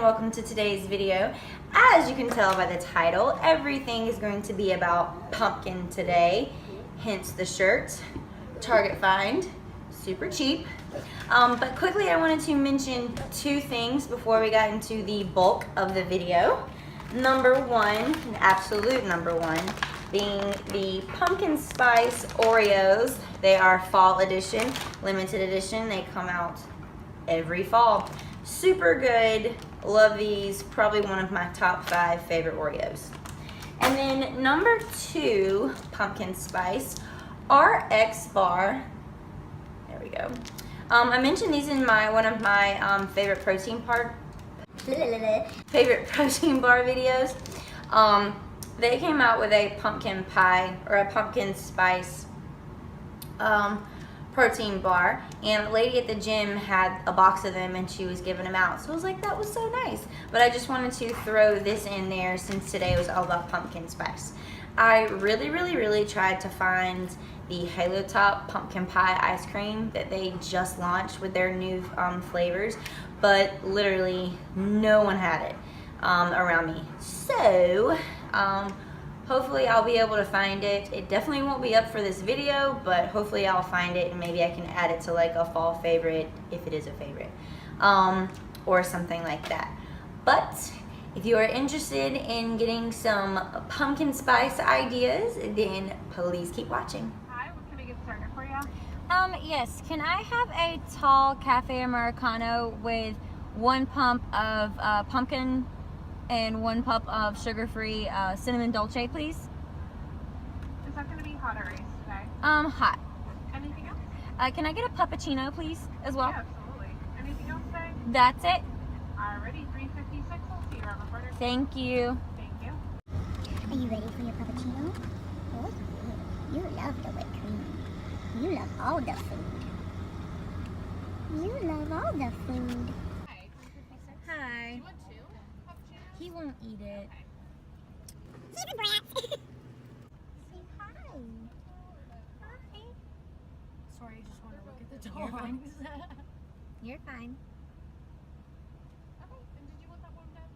welcome to today's video. As you can tell by the title, everything is going to be about pumpkin today, hence the shirt. Target find, super cheap. But quickly I wanted to mention two things before we got into the bulk of the video. Number one, an absolute number one, being the pumpkin spice Oreos. They are fall edition, limited edition. They come out every fall. Super good, love these, probably one of my top 5 favorite Oreos. And then number 2, pumpkin spice RX bar. There we go. I mentioned these in one of my favorite protein bar videos. They came out with a pumpkin pie or a pumpkin spice protein bar, and a lady at the gym had a box of them and she was giving them out, so I was like, that was so nice. But I just wanted to throw this in there since today was all about pumpkin spice. I really tried to find the Halo Top pumpkin pie ice cream that they just launched with their new flavors, but literally no one had it around me. So hopefully I'll be able to find it. It definitely won't be up for this video, but hopefully I'll find it and maybe I can add it to like a fall favorite, if it is a favorite, or something like that. But if you are interested in getting some pumpkin spice ideas, then please keep watching. Hi, what can I get started for you? Yes, can I have a tall cafe Americano with 1 pump of pumpkin and 1 pump of sugar-free cinnamon dolce, please? Is that going to be hot or iced today? Hot. Anything else? Can I get a puppuccino, please, as well? Yeah, absolutely. Anything else today? That's it. Alrighty, 356. I'll see you around the corner. Thank you. Thank you. Are you ready for your cappuccino? Oh, you love the whipped cream. You love all the food. You love all the food. Hi, 356. Hi. You want 2 cappuccinos? He won't eat it. He's a brat. Say hi. Hi. Sorry, I just want to look at the You're fine. dogs. You're fine. Okay, and did you want that one done?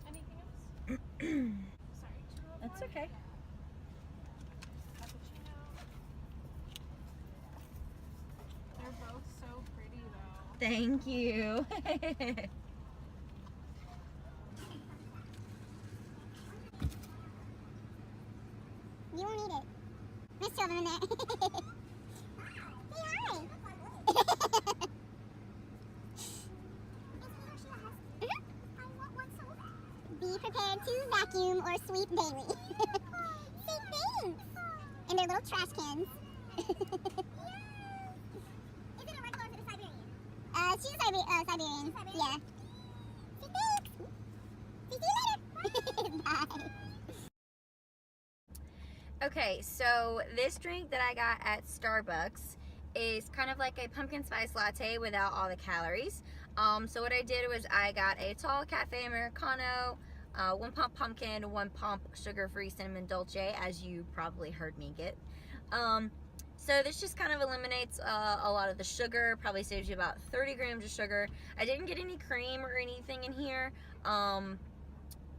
Anything else? Sorry, 201. That's okay. Cappuccino. They're both so pretty though. Thank you. You won't eat it. Miss children in there. Say hi. Be prepared to vacuum or sweep daily. Say thanks. And their little trash cans. Is it a regular or is it a Siberian? She's a Siberian. Yeah. Say thanks. See you later. Bye. Okay, so this drink that I got at Starbucks is kind of like a pumpkin spice latte without all the calories. So what I did was I got a tall cafe Americano, 1 pump pumpkin, 1 pump sugar-free cinnamon dolce, as you probably heard me get. So this just kind of eliminates a lot of the sugar, probably saves you about 30 grams of sugar. I didn't get any cream or anything in here,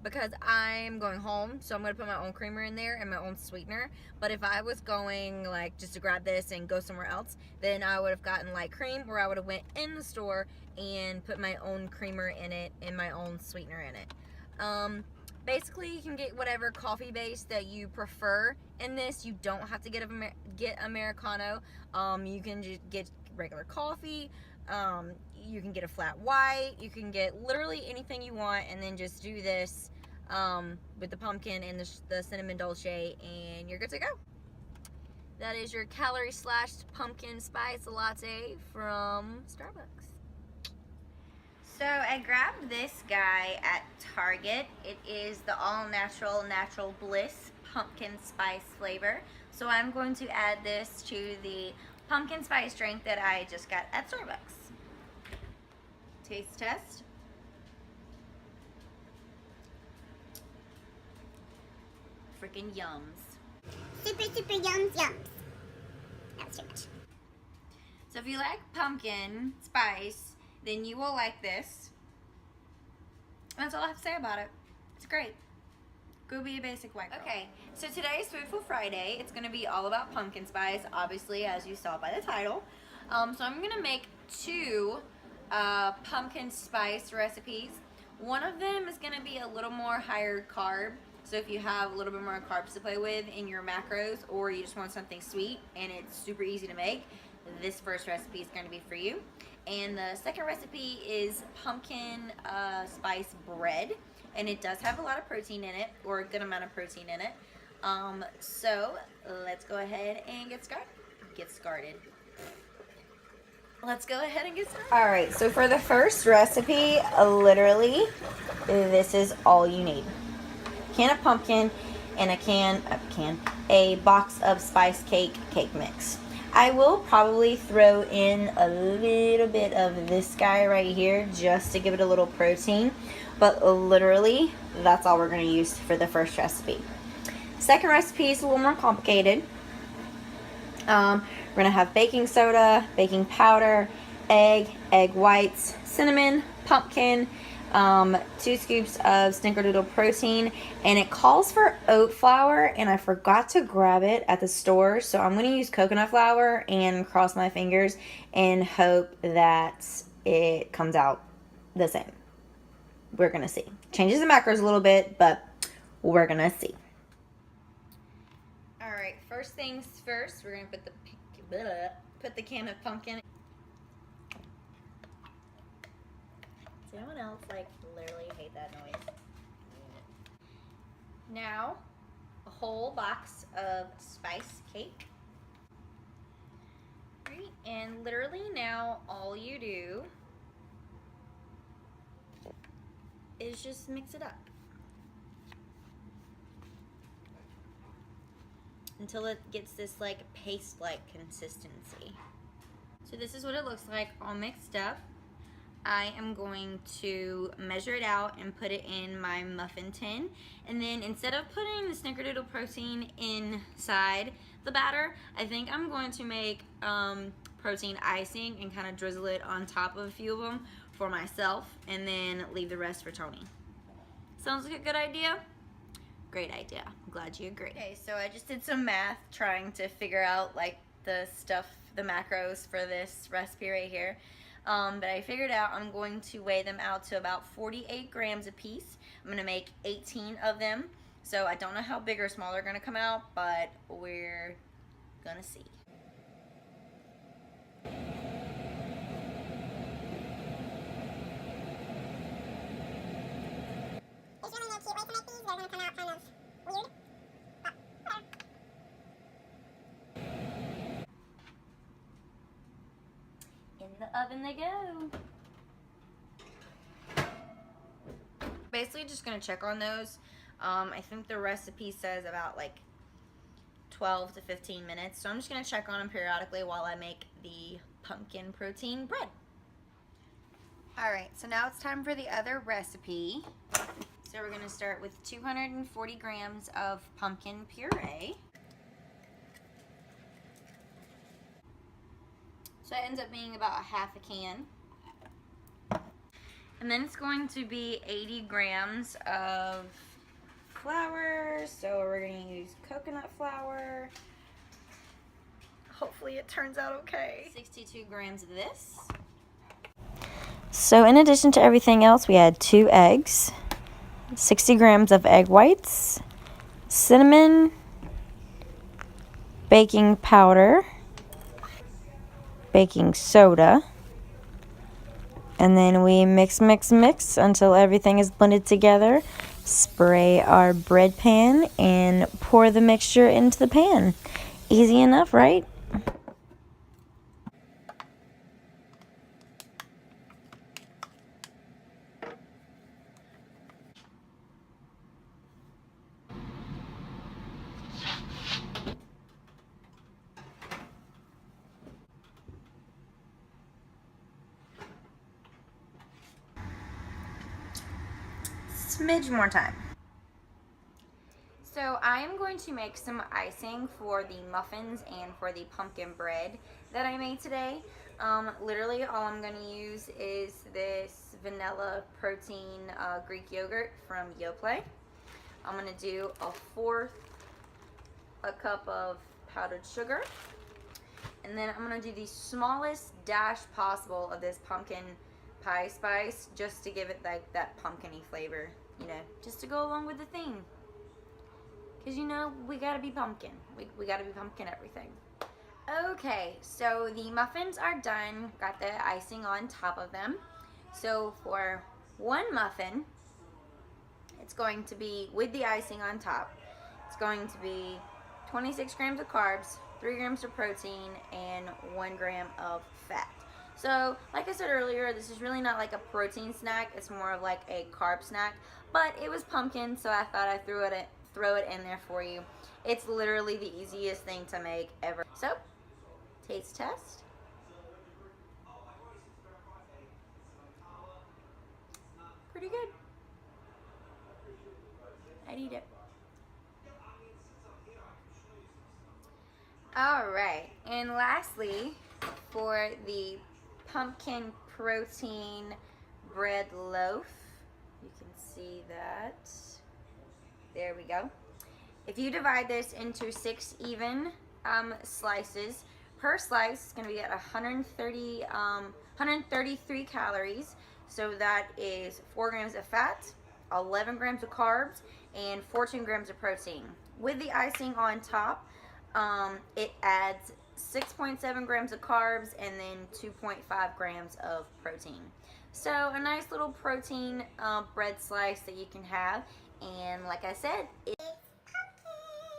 because I'm going home, so I'm going to put my own creamer in there and my own sweetener. But if I was going like just to grab this and go somewhere else, then I would have gotten light cream, or I would have went in the store and put my own creamer in it and my own sweetener in it. Basically, you can get whatever coffee base that you prefer in this. You don't have to get Americano. You can just get regular coffee. You can get a flat white. You can get literally anything you want, and then just do this with the pumpkin and the cinnamon dolce, and you're good to go. That is your calorie / pumpkin spice latte from Starbucks. So I grabbed this guy at Target. It is the all natural Natural Bliss pumpkin spice flavor. So I'm going to add this to the pumpkin spice drink that I just got at Starbucks. Taste test. Freaking yums. Super yums. That was too much. So if you like pumpkin spice, then you will like this. That's all I have to say about it. It's great. Go be a basic white girl. Okay, so today's Foodful Friday. It's gonna be all about pumpkin spice, obviously, as you saw by the title. So I'm gonna make 2 pumpkin spice recipes. One of them is gonna be a little more higher carb. So if you have a little bit more carbs to play with in your macros, or you just want something sweet and it's super easy to make, this first recipe is gonna be for you. And the second recipe is pumpkin spice bread. And it does have a lot of protein in it, or a good amount of protein in it. So let's go ahead and get started. Let's go ahead and get started. All right, so for the first recipe, literally, this is all you need. Can of pumpkin and a box of spice cake mix. I will probably throw in a little bit of this guy right here just to give it a little protein. But literally, that's all we're going to use for the first recipe. Second recipe is a little more complicated. We're going to have baking soda, baking powder, egg whites, cinnamon, pumpkin, 2 scoops of snickerdoodle protein, and it calls for oat flour, and I forgot to grab it at the store, so I'm going to use coconut flour and cross my fingers and hope that it comes out the same. We're gonna see. Changes the macros a little bit, but we're gonna see. All right, first things first, we're gonna put the can of pumpkin. Does anyone else literally hate that noise? Now, a whole box of spice cake. Right, and literally now all you do is just mix it up until it gets this paste-like consistency. So this is what it looks like all mixed up. I am going to measure it out and put it in my muffin tin, and then instead of putting the snickerdoodle protein inside the batter, I think I'm going to make protein icing and kind of drizzle it on top of a few of them for myself, and then leave the rest for Tony. Sounds like a good idea? Great idea. I'm glad you agree. Okay, so I just did some math trying to figure out the macros for this recipe right here. But I figured out I'm going to weigh them out to about 48 grams a piece. I'm gonna make 18 of them. So I don't know how big or small they're gonna come out, but we're gonna see. It's really no cute way to make these. They're going to come out kind of weird. In the oven they go. Basically just gonna check on those. I think the recipe says about 12 to 15 minutes. So I'm just gonna check on them periodically while I make the pumpkin protein bread. Alright, so now it's time for the other recipe. So we're gonna start with 240 grams of pumpkin puree. So it ends up being about a half a can. And then it's going to be 80 grams of flour. So we're going to use coconut flour. Hopefully it turns out okay. 62 grams of this. So in addition to everything else, we had 2 eggs, 60 grams of egg whites, cinnamon, baking powder, baking soda, and then we mix until everything is blended together. Spray our bread pan and pour the mixture into the pan. Easy enough, right? Smidge more time. So I am going to make some icing for the muffins and for the pumpkin bread that I made today. Literally all I'm going to use is this vanilla protein Greek yogurt from Yoplait. I'm going to do 1/4 cup of powdered sugar. And then I'm going to do the smallest dash possible of this pumpkin pie spice just to give it like that pumpkin-y flavor, you know, just to go along with the theme. Because, you know, we got to be pumpkin. We got to be pumpkin everything. Okay, so the muffins are done. Got the icing on top of them. So for one muffin, it's going to be, with the icing on top, it's going to be 26 grams of carbs, 3 grams of protein, and 1 gram of fat. So, like I said earlier, this is really not like a protein snack. It's more of like a carb snack. But it was pumpkin, so I thought I'd throw it in there for you. It's literally the easiest thing to make ever. So, taste test. Pretty good. I'd eat it. Alright, and lastly, for the pumpkin protein bread loaf, you can see that. There we go. If you divide this into 6 even slices, per slice is going to be at 133 calories. So that is 4 grams of fat, 11 grams of carbs, and 14 grams of protein. With the icing on top, it adds 6.7 grams of carbs and then 2.5 grams of protein. So a nice little protein bread slice that you can have. And like I said, it's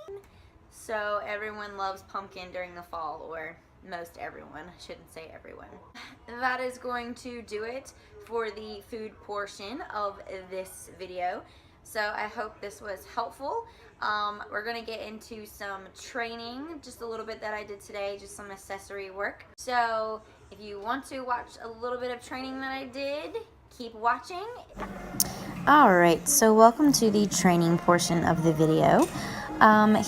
pumpkin. So everyone loves pumpkin during the fall, or most everyone. I shouldn't say everyone. That is going to do it for the food portion of this video. So I hope this was helpful. We're going to get into some training, just a little bit that I did today, just some accessory work. So if you want to watch a little bit of training that I did, keep watching. Alright, so welcome to the training portion of the video.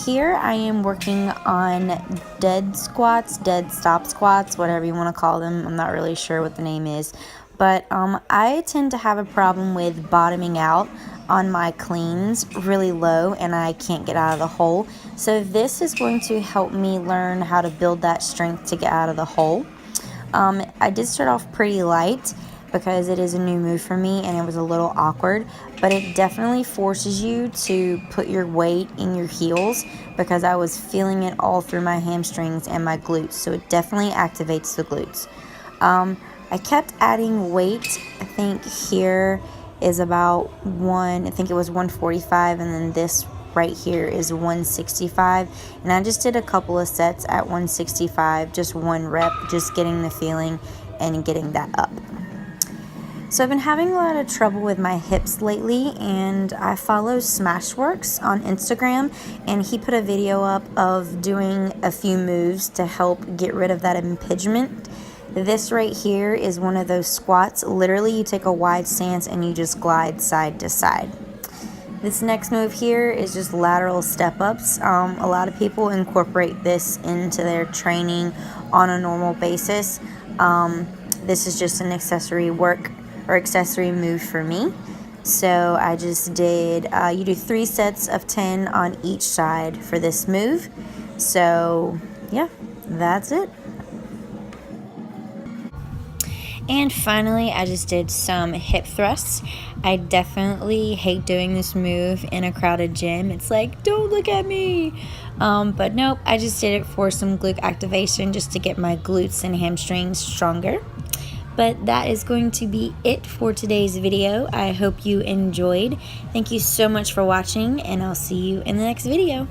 Here I am working on dead squats, dead stop squats, whatever you want to call them. I'm not really sure what the name is. But I tend to have a problem with bottoming out on my cleans really low and I can't get out of the hole. So this is going to help me learn how to build that strength to get out of the hole. I did start off pretty light because it is a new move for me and it was a little awkward, but it definitely forces you to put your weight in your heels because I was feeling it all through my hamstrings and my glutes, so it definitely activates the glutes. I kept adding weight. I think here is about I think it was 145, and then this right here is 165, and I just did a couple of sets at 165, just 1 rep, just getting the feeling and getting that up. So I've been having a lot of trouble with my hips lately, and I follow Smashworks on Instagram, and he put a video up of doing a few moves to help get rid of that impingement. This right here is one of those squats. Literally, you take a wide stance and you just glide side to side. This next move here is just lateral step-ups. A lot of people incorporate this into their training on a normal basis. This is just an accessory move for me. So I just did, you do 3 sets of 10 on each side for this move. So yeah, that's it. And finally, I just did some hip thrusts. I definitely hate doing this move in a crowded gym. It's like, don't look at me. But nope, I just did it for some glute activation just to get my glutes and hamstrings stronger. But that is going to be it for today's video. I hope you enjoyed. Thank you so much for watching, and I'll see you in the next video.